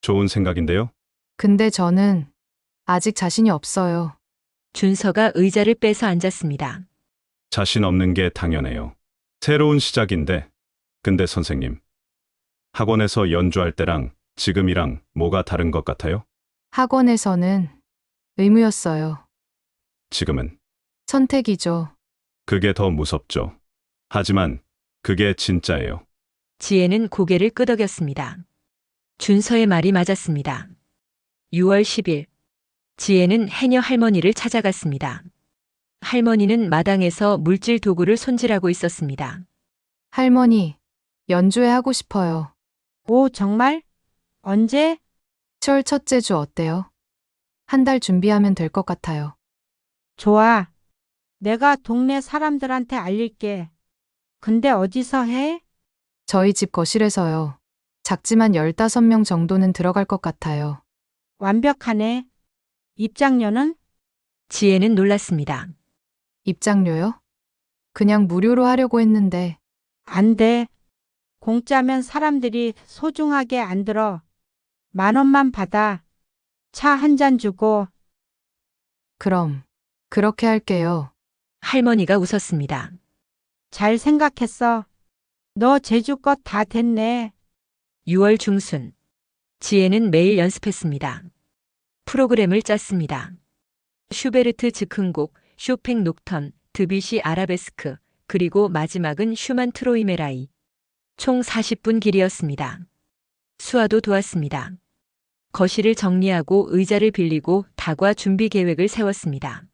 좋은 생각인데요? 근데 저는 아직 자신이 없어요. 준서가 의자를 빼서 앉았습니다. 자신 없는 게 당연해요. 새로운 시작인데. 근데 선생님, 학원에서 연주할 때랑 지금이랑 뭐가 다른 것 같아요? 학원에서는 의무였어요. 지금은 선택이죠. 그게 더 무섭죠. 하지만 그게 진짜예요. 지혜는 고개를 끄덕였습니다. 준서의 말이 맞았습니다. 6월 10일. 지혜는 해녀 할머니를 찾아갔습니다. 할머니는 마당에서 물질 도구를 손질하고 있었습니다. 할머니, 연주회 하고 싶어요. 오, 정말? 언제? 10월 첫째 주 어때요? 한 달 준비하면 될 것 같아요. 좋아. 내가 동네 사람들한테 알릴게. 근데 어디서 해? 저희 집 거실에서요. 작지만 15명 정도는 들어갈 것 같아요. 완벽하네. 입장료는? 지혜는 놀랐습니다. 입장료요? 그냥 무료로 하려고 했는데 안 돼. 공짜면 사람들이 소중하게 안 들어. 10,000원만 받아. 차 한 잔 주고. 그럼 그렇게 할게요. 할머니가 웃었습니다. 잘 생각했어. 너 제주 것 다 됐네. 6월 중순. 지혜는 매일 연습했습니다. 프로그램을 짰습니다. 슈베르트 즉흥곡, 쇼팽 녹턴, 드뷔시 아라베스크, 그리고 마지막은 슈만 트로이메라이. 총 40분 길이었습니다. 수아도 도왔습니다. 거실을 정리하고 의자를 빌리고 다과 준비 계획을 세웠습니다.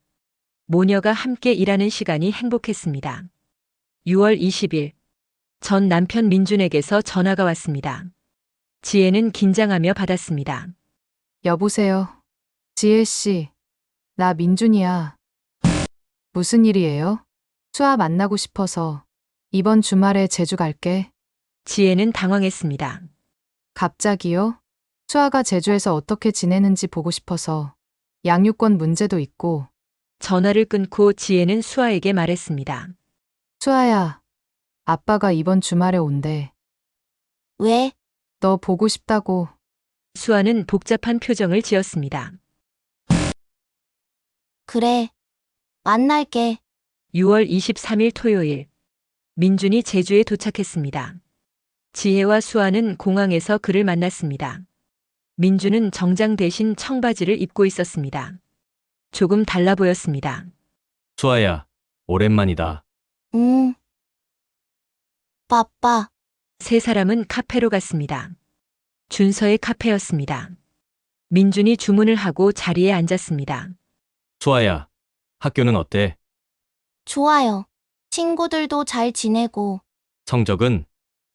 모녀가 함께 일하는 시간이 행복했습니다. 6월 20일. 전 남편 민준에게서 전화가 왔습니다. 지혜는 긴장하며 받았습니다. 여보세요. 지혜 씨. 나 민준이야. 무슨 일이에요? 수아 만나고 싶어서 이번 주말에 제주 갈게. 지혜는 당황했습니다. 갑자기요? 수아가 제주에서 어떻게 지내는지 보고 싶어서 양육권 문제도 있고 전화를 끊고 지혜는 수아에게 말했습니다. 수아야, 아빠가 이번 주말에 온대. 왜? 너 보고 싶다고. 수아는 복잡한 표정을 지었습니다. 그래. 만날게. 6월 23일 토요일. 민준이 제주에 도착했습니다. 지혜와 수아는 공항에서 그를 만났습니다. 민준은 정장 대신 청바지를 입고 있었습니다. 조금 달라 보였습니다. 수아야, 오랜만이다. 바빠. 세 사람은 카페로 갔습니다. 준서의 카페였습니다. 민준이 주문을 하고 자리에 앉았습니다. 수아야, 학교는 어때? 좋아요. 친구들도 잘 지내고. 성적은?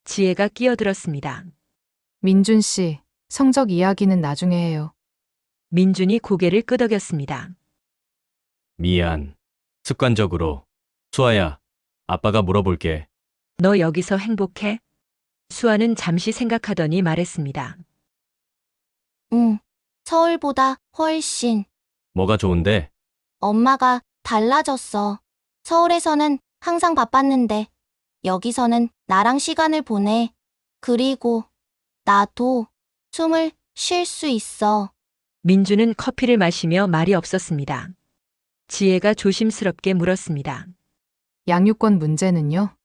지혜가 끼어들었습니다. 민준 씨, 성적 이야기는 나중에 해요. 민준이 고개를 끄덕였습니다. 미안. 습관적으로. 수아야, 아빠가 물어볼게. 너 여기서 행복해? 수아는 잠시 생각하더니 말했습니다. 서울보다 훨씬. 뭐가 좋은데? 엄마가 달라졌어. 서울에서는 항상 바빴는데, 여기서는 나랑 시간을 보내. 그리고 나도 숨을 쉴 수 있어. 민준은 커피를 마시며 말이 없었습니다. 지혜가 조심스럽게 물었습니다. 양육권 문제는요?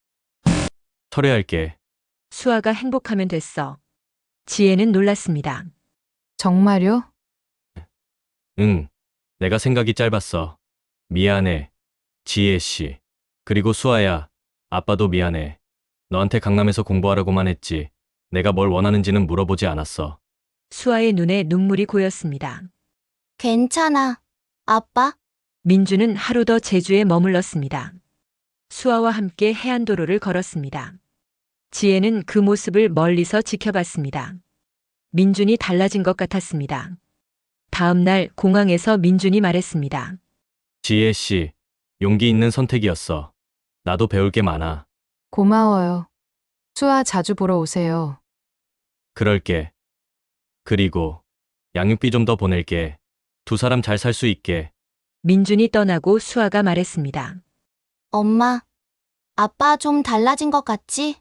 철회할게. 수아가 행복하면 됐어. 지혜는 놀랐습니다. 정말요? 응. 내가 생각이 짧았어. 미안해. 지혜 씨. 그리고 수아야, 아빠도 미안해. 너한테 강남에서 공부하라고만 했지. 내가 뭘 원하는지는 물어보지 않았어. 수아의 눈에 눈물이 고였습니다. 괜찮아. 아빠? 민준은 하루 더 제주에 머물렀습니다. 수아와 함께 해안도로를 걸었습니다. 지혜는 그 모습을 멀리서 지켜봤습니다. 민준이 달라진 것 같았습니다. 다음 날 공항에서 민준이 말했습니다. 지혜 씨, 용기 있는 선택이었어. 나도 배울 게 많아. 고마워요. 수아 자주 보러 오세요. 그럴게. 그리고 양육비 좀 더 보낼게. 두 사람 잘 살 수 있게. 민준이 떠나고 수아가 말했습니다. 엄마. 아빠 좀 달라진 것 같지?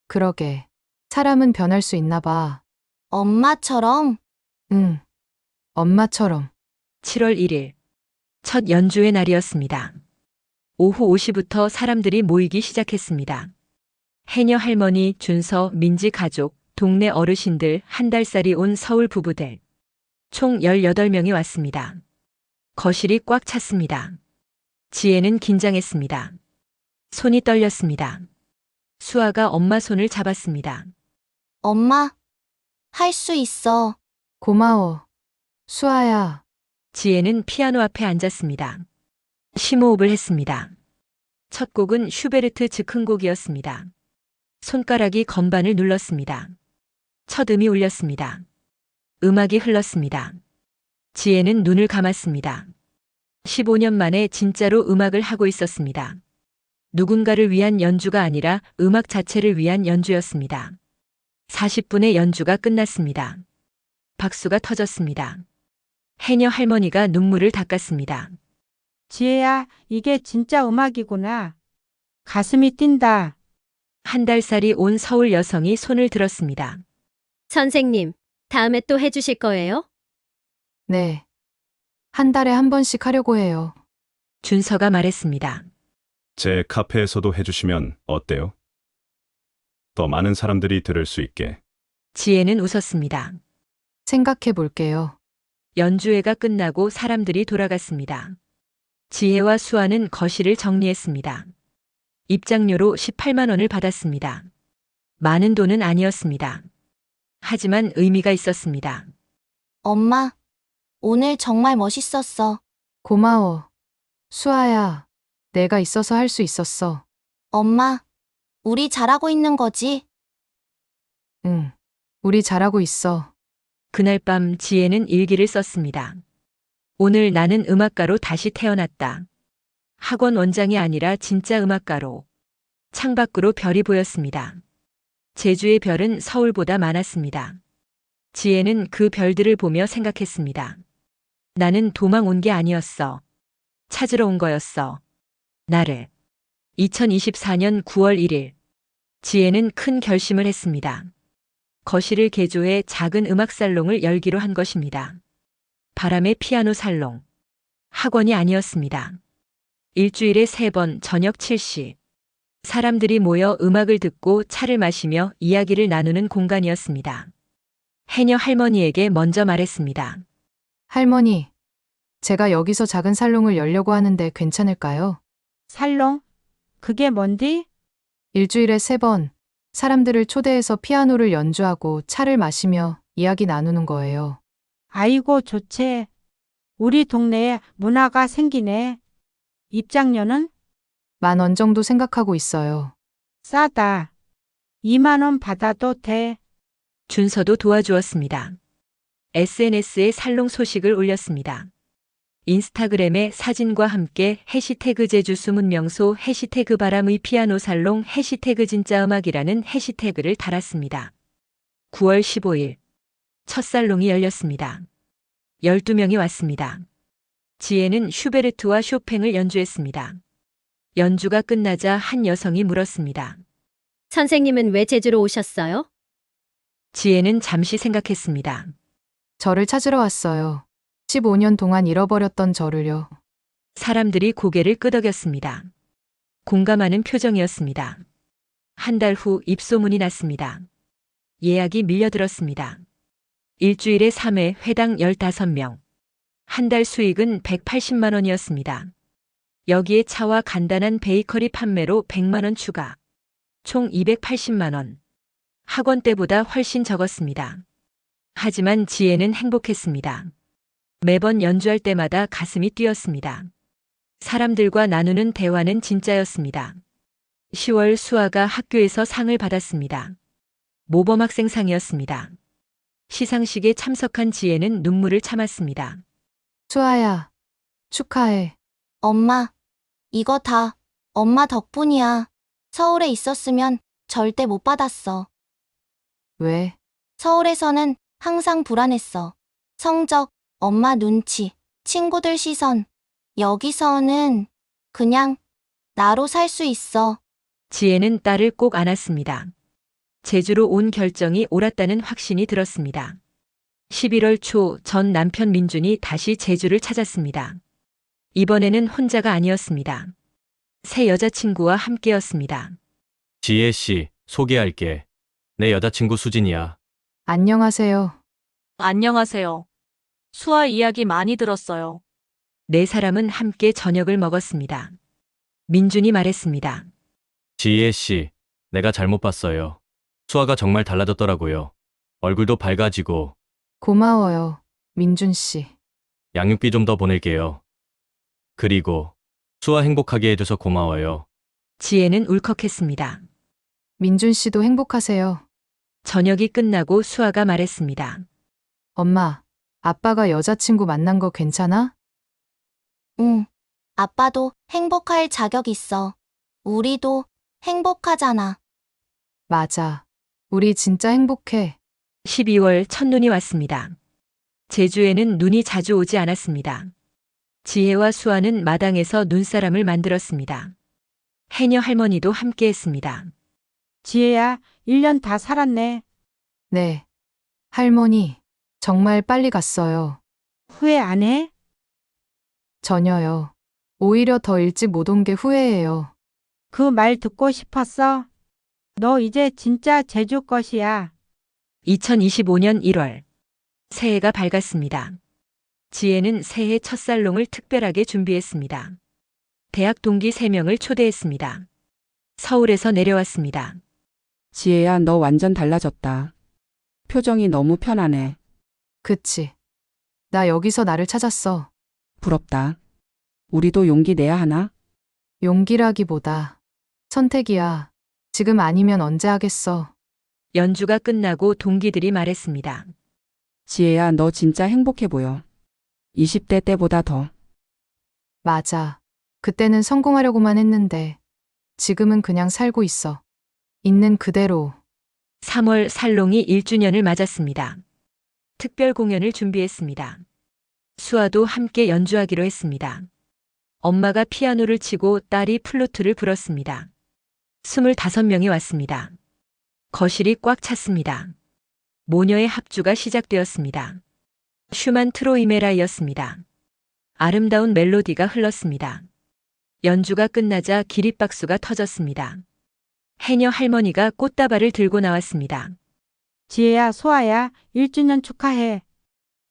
그러게. 사람은 변할 수 있나 봐. 엄마처럼? 응. 엄마처럼. 7월 1일. 첫 연주의 날이었습니다. 오후 5시부터 사람들이 모이기 시작했습니다. 해녀 할머니, 준서, 민지 가족, 동네 어르신들, 한 달살이 온 서울 부부들. 총 18명이 왔습니다. 거실이 꽉 찼습니다. 지혜는 긴장했습니다. 손이 떨렸습니다. 수아가 엄마 손을 잡았습니다. 엄마. 할 수 있어. 고마워. 수아야. 지혜는 피아노 앞에 앉았습니다. 심호흡을 했습니다. 첫 곡은 슈베르트 즉흥곡이었습니다. 손가락이 건반을 눌렀습니다. 첫 음이 울렸습니다. 음악이 흘렀습니다. 지혜는 눈을 감았습니다. 15년 만에 진짜로 음악을 하고 있었습니다. 누군가를 위한 연주가 아니라 음악 자체를 위한 연주였습니다. 40분의 연주가 끝났습니다. 박수가 터졌습니다. 해녀 할머니가 눈물을 닦았습니다. 지혜야, 이게 진짜 음악이구나. 가슴이 뛴다. 한 달살이 온 서울 여성이 손을 들었습니다. 선생님, 다음에 또 해주실 거예요? 네. 한 달에 한 번씩 하려고 해요. 준서가 말했습니다. 제 카페에서도 해주시면 어때요? 더 많은 사람들이 들을 수 있게. 지혜는 웃었습니다. 생각해 볼게요. 연주회가 끝나고 사람들이 돌아갔습니다. 지혜와 수아는 거실을 정리했습니다. 입장료로 18만 원을 받았습니다. 많은 돈은 아니었습니다. 하지만 의미가 있었습니다. 엄마. 오늘 정말 멋있었어. 고마워. 수아야. 내가 있어서 할 수 있었어. 엄마. 우리 잘하고 있는 거지? 응. 우리 잘하고 있어. 그날 밤 지혜는 일기를 썼습니다. 오늘 나는 음악가로 다시 태어났다. 학원 원장이 아니라 진짜 음악가로. 창밖으로 별이 보였습니다. 제주의 별은 서울보다 많았습니다. 지혜는 그 별들을 보며 생각했습니다. 나는 도망 온 게 아니었어. 찾으러 온 거였어. 나를. 2024년 9월 1일, 지혜는 큰 결심을 했습니다. 거실을 개조해 작은 음악 살롱을 열기로 한 것입니다. 바람의 피아노 살롱. 학원이 아니었습니다. 일주일에 3번 저녁 7시. 사람들이 모여 음악을 듣고 차를 마시며 이야기를 나누는 공간이었습니다. 해녀 할머니에게 먼저 말했습니다. 할머니, 제가 여기서 작은 살롱을 열려고 하는데 괜찮을까요? 살롱? 그게 뭔디? 일주일에 3번 사람들을 초대해서 피아노를 연주하고 차를 마시며 이야기 나누는 거예요. 아이고, 좋지. 우리 동네에 문화가 생기네. 입장료는? 10,000원 정도 생각하고 있어요. 싸다. 2만 원 받아도 돼. 준서도 도와주었습니다. SNS에 살롱 소식을 올렸습니다. 인스타그램에 사진과 함께 해시태그 제주 숨은 명소 해시태그 바람의 피아노 살롱 해시태그 진짜 음악이라는 해시태그를 달았습니다. 9월 15일 첫 살롱이 열렸습니다. 12명이 왔습니다. 지혜는 슈베르트와 쇼팽을 연주했습니다. 연주가 끝나자 한 여성이 물었습니다. 선생님은 왜 제주로 오셨어요? 지혜는 잠시 생각했습니다. 저를 찾으러 왔어요. 15년 동안 잃어버렸던 저를요. 사람들이 고개를 끄덕였습니다. 공감하는 표정이었습니다. 한 달 후 입소문이 났습니다. 예약이 밀려들었습니다. 일주일에 3회 회당 15명. 한 달 수익은 180만 원이었습니다. 여기에 차와 간단한 베이커리 판매로 100만 원 추가. 총 280만 원. 학원 때보다 훨씬 적었습니다. 하지만 지혜는 행복했습니다. 매번 연주할 때마다 가슴이 뛰었습니다. 사람들과 나누는 대화는 진짜였습니다. 10월 수아가 학교에서 상을 받았습니다. 모범학생상이었습니다. 시상식에 참석한 지혜는 눈물을 참았습니다. 수아야, 축하해. 엄마, 이거 다 엄마 덕분이야. 서울에 있었으면 절대 못 받았어. 왜? 서울에서는 항상 불안했어. 성적, 엄마 눈치, 친구들 시선. 여기서는 그냥 나로 살 수 있어. 지혜는 딸을 꼭 안았습니다. 제주로 온 결정이 옳았다는 확신이 들었습니다. 11월 초 전 남편 민준이 다시 제주를 찾았습니다. 이번에는 혼자가 아니었습니다. 새 여자친구와 함께였습니다. 지혜 씨, 소개할게. 내 여자친구 수진이야. 안녕하세요. 안녕하세요. 수아 이야기 많이 들었어요. 네 사람은 함께 저녁을 먹었습니다. 민준이 말했습니다. 지혜 씨, 내가 잘못 봤어요. 수아가 정말 달라졌더라고요. 얼굴도 밝아지고. 고마워요, 민준 씨. 양육비 좀 더 보낼게요. 그리고 수아 행복하게 해줘서 고마워요. 지혜는 울컥했습니다. 민준 씨도 행복하세요. 저녁이 끝나고 수아가 말했습니다. 엄마, 아빠가 여자친구 만난 거 괜찮아? 응. 아빠도 행복할 자격 있어. 우리도 행복하잖아. 맞아. 우리 진짜 행복해. 12월 첫눈이 왔습니다. 제주에는 눈이 자주 오지 않았습니다. 지혜와 수아는 마당에서 눈사람을 만들었습니다. 해녀 할머니도 함께했습니다. 지혜야, 1년 다 살았네. 네. 할머니, 정말 빨리 갔어요. 후회 안 해? 전혀요. 오히려 더 일찍 못 온 게 후회해요. 그 말 듣고 싶었어. 너 이제 진짜 제주 것이야. 2025년 1월. 새해가 밝았습니다. 지혜는 새해 첫 살롱을 특별하게 준비했습니다. 대학 동기 3명을 초대했습니다. 서울에서 내려왔습니다. 지혜야, 너 완전 달라졌다. 표정이 너무 편안해. 그치. 나 여기서 나를 찾았어. 부럽다. 우리도 용기 내야 하나? 용기라기보다 선택이야. 지금 아니면 언제 하겠어. 연주가 끝나고 동기들이 말했습니다. 지혜야, 너 진짜 행복해 보여. 20대 때보다 더. 맞아. 그때는 성공하려고만 했는데 지금은 그냥 살고 있어. 있는 그대로. 3월 살롱이 1주년을 맞았습니다. 특별 공연을 준비했습니다. 수아도 함께 연주하기로 했습니다. 엄마가 피아노를 치고 딸이 플루트를 불었습니다. 25명이 왔습니다. 거실이 꽉 찼습니다. 모녀의 합주가 시작되었습니다. 슈만 트로이메라이었습니다. 아름다운 멜로디가 흘렀습니다. 연주가 끝나자 기립박수가 터졌습니다. 해녀 할머니가 꽃다발을 들고 나왔습니다. 지혜야, 소아야, 1주년 축하해.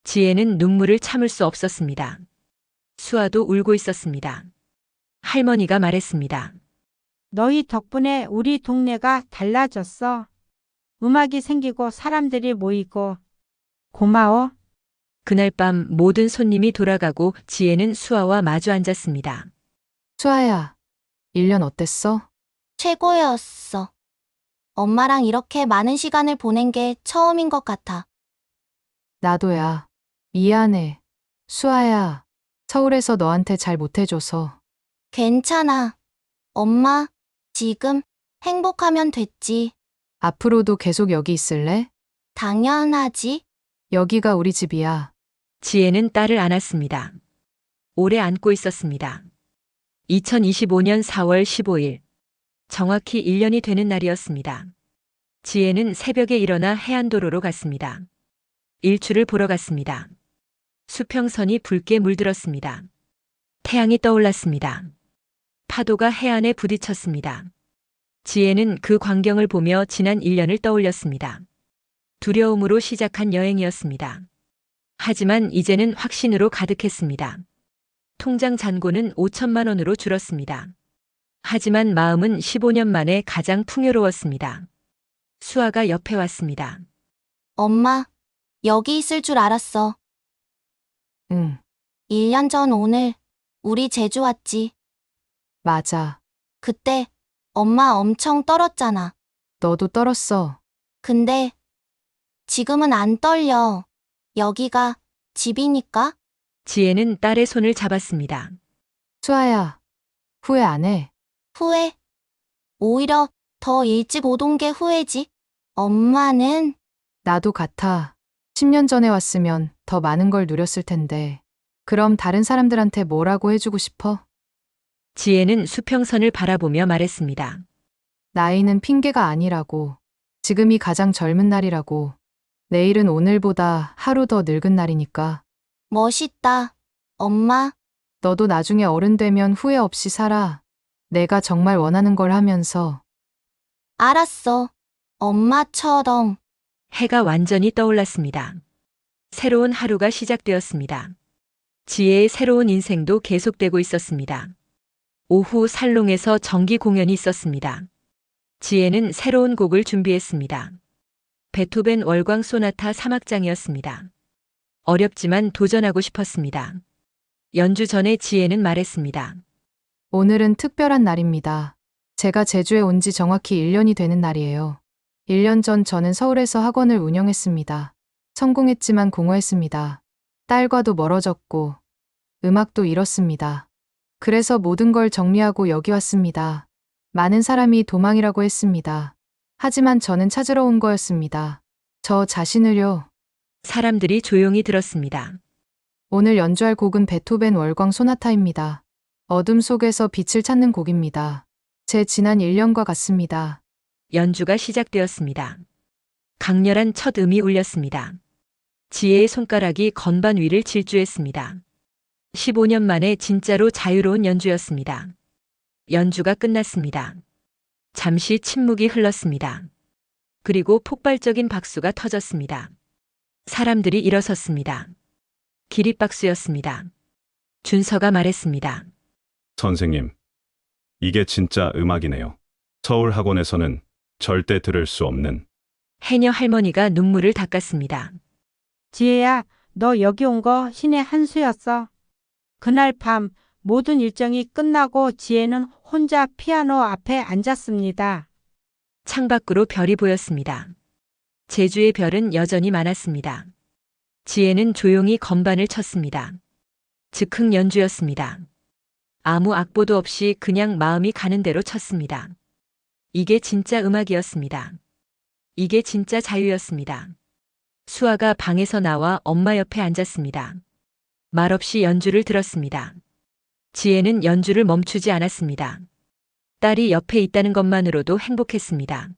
지혜는 눈물을 참을 수 없었습니다. 수아도 울고 있었습니다. 할머니가 말했습니다. 너희 덕분에 우리 동네가 달라졌어. 음악이 생기고 사람들이 모이고. 고마워. 그날 밤 모든 손님이 돌아가고 지혜는 수아와 마주 앉았습니다. 수아야, 1년 어땠어? 최고였어. 엄마랑 이렇게 많은 시간을 보낸 게 처음인 것 같아. 나도야. 미안해. 수아야, 서울에서 너한테 잘 못해줘서. 괜찮아. 엄마, 지금 행복하면 됐지. 앞으로도 계속 여기 있을래? 당연하지. 여기가 우리 집이야. 지혜는 딸을 안았습니다. 오래 안고 있었습니다. 2025년 4월 15일. 정확히 1년이 되는 날이었습니다. 지혜는 새벽에 일어나 해안도로로 갔습니다. 일출을 보러 갔습니다. 수평선이 붉게 물들었습니다. 태양이 떠올랐습니다. 파도가 해안에 부딪혔습니다. 지혜는 그 광경을 보며 지난 1년을 떠올렸습니다. 두려움으로 시작한 여행이었습니다. 하지만 이제는 확신으로 가득했습니다. 통장 잔고는 5천만 원으로 줄었습니다. 하지만 마음은 15년 만에 가장 풍요로웠습니다. 수아가 옆에 왔습니다. 엄마, 여기 있을 줄 알았어. 응, 1년 전 오늘 우리 제주 왔지. 맞아. 그때 엄마 엄청 떨었잖아. 너도 떨었어. 근데 지금은 안 떨려. 여기가 집이니까. 지혜는 딸의 손을 잡았습니다. 수아야, 후회 안 해. 후회? 오히려 더 일찍 오던 게 후회지. 엄마는 나도 같아. 10년 전에 왔으면 더 많은 걸 누렸을 텐데. 그럼 다른 사람들한테 뭐라고 해주고 싶어? 지혜는 수평선을 바라보며 말했습니다. 나이는 핑계가 아니라고. 지금이 가장 젊은 날이라고. 내일은 오늘보다 하루 더 늙은 날이니까. 멋있다. 엄마, 너도 나중에 어른 되면 후회 없이 살아. 내가 정말 원하는 걸 하면서. 알았어. 엄마처럼. 해가 완전히 떠올랐습니다. 새로운 하루가 시작되었습니다. 지혜의 새로운 인생도 계속되고 있었습니다. 오후 살롱에서 정기 공연이 있었습니다. 지혜는 새로운 곡을 준비했습니다. 베토벤 월광 소나타 3악장이었습니다. 어렵지만 도전하고 싶었습니다. 연주 전에 지혜는 말했습니다. 오늘은 특별한 날입니다. 제가 제주에 온 지 정확히 1년이 되는 날이에요. 1년 전 저는 서울에서 학원을 운영했습니다. 성공했지만 공허했습니다. 딸과도 멀어졌고, 음악도 잃었습니다. 그래서 모든 걸 정리하고 여기 왔습니다. 많은 사람이 도망이라고 했습니다. 하지만 저는 찾으러 온 거였습니다. 저 자신을요. 사람들이 조용히 들었습니다. 오늘 연주할 곡은 베토벤 월광 소나타입니다. 어둠 속에서 빛을 찾는 곡입니다. 제 지난 1년과 같습니다. 연주가 시작되었습니다. 강렬한 첫 음이 울렸습니다. 지혜의 손가락이 건반 위를 질주했습니다. 15년 만에 진짜로 자유로운 연주였습니다. 연주가 끝났습니다. 잠시 침묵이 흘렀습니다. 그리고 폭발적인 박수가 터졌습니다. 사람들이 일어섰습니다. 기립박수였습니다. 준서가 말했습니다. 선생님, 이게 진짜 음악이네요. 서울 학원에서는 절대 들을 수 없는. 해녀 할머니가 눈물을 닦았습니다. 지혜야, 너 여기 온 거 신의 한 수였어. 그날 밤 모든 일정이 끝나고 지혜는 혼자 피아노 앞에 앉았습니다. 창밖으로 별이 보였습니다. 제주의 별은 여전히 많았습니다. 지혜는 조용히 건반을 쳤습니다. 즉흥 연주였습니다. 아무 악보도 없이 그냥 마음이 가는 대로 쳤습니다. 이게 진짜 음악이었습니다. 이게 진짜 자유였습니다. 수아가 방에서 나와 엄마 옆에 앉았습니다. 말없이 연주를 들었습니다. 지혜는 연주를 멈추지 않았습니다. 딸이 옆에 있다는 것만으로도 행복했습니다.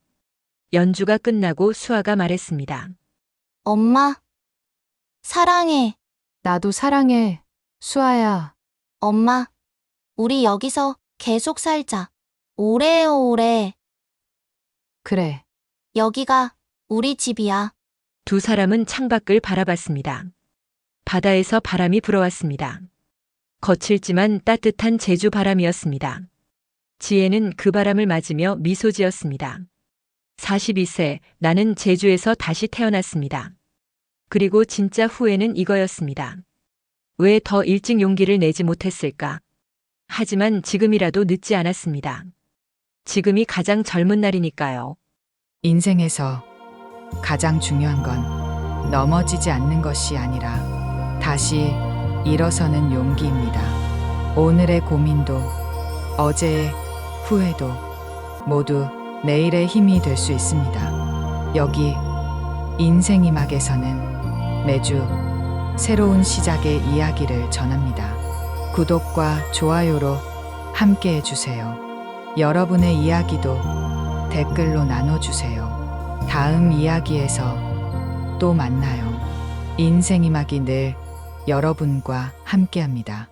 연주가 끝나고 수아가 말했습니다. 엄마, 사랑해. 나도 사랑해, 수아야. 엄마, 우리 여기서 계속 살자. 오래오래. 그래. 여기가 우리 집이야. 두 사람은 창밖을 바라봤습니다. 바다에서 바람이 불어왔습니다. 거칠지만 따뜻한 제주 바람이었습니다. 지혜는 그 바람을 맞으며 미소 지었습니다. 42세, 나는 제주에서 다시 태어났습니다. 그리고 진짜 후회는 이거였습니다. 왜 더 일찍 용기를 내지 못했을까? 하지만 지금이라도 늦지 않았습니다. 지금이 가장 젊은 날이니까요. 인생에서 가장 중요한 건 넘어지지 않는 것이 아니라 다시 일어서는 용기입니다. 오늘의 고민도 어제의 후회도 모두 내일의 힘이 될 수 있습니다. 여기 인생이막에서는 매주 새로운 시작의 이야기를 전합니다. 구독과 좋아요로 함께 해주세요. 여러분의 이야기도 댓글로 나눠주세요. 다음 이야기에서 또 만나요. 인생이막이 늘 여러분과 함께합니다.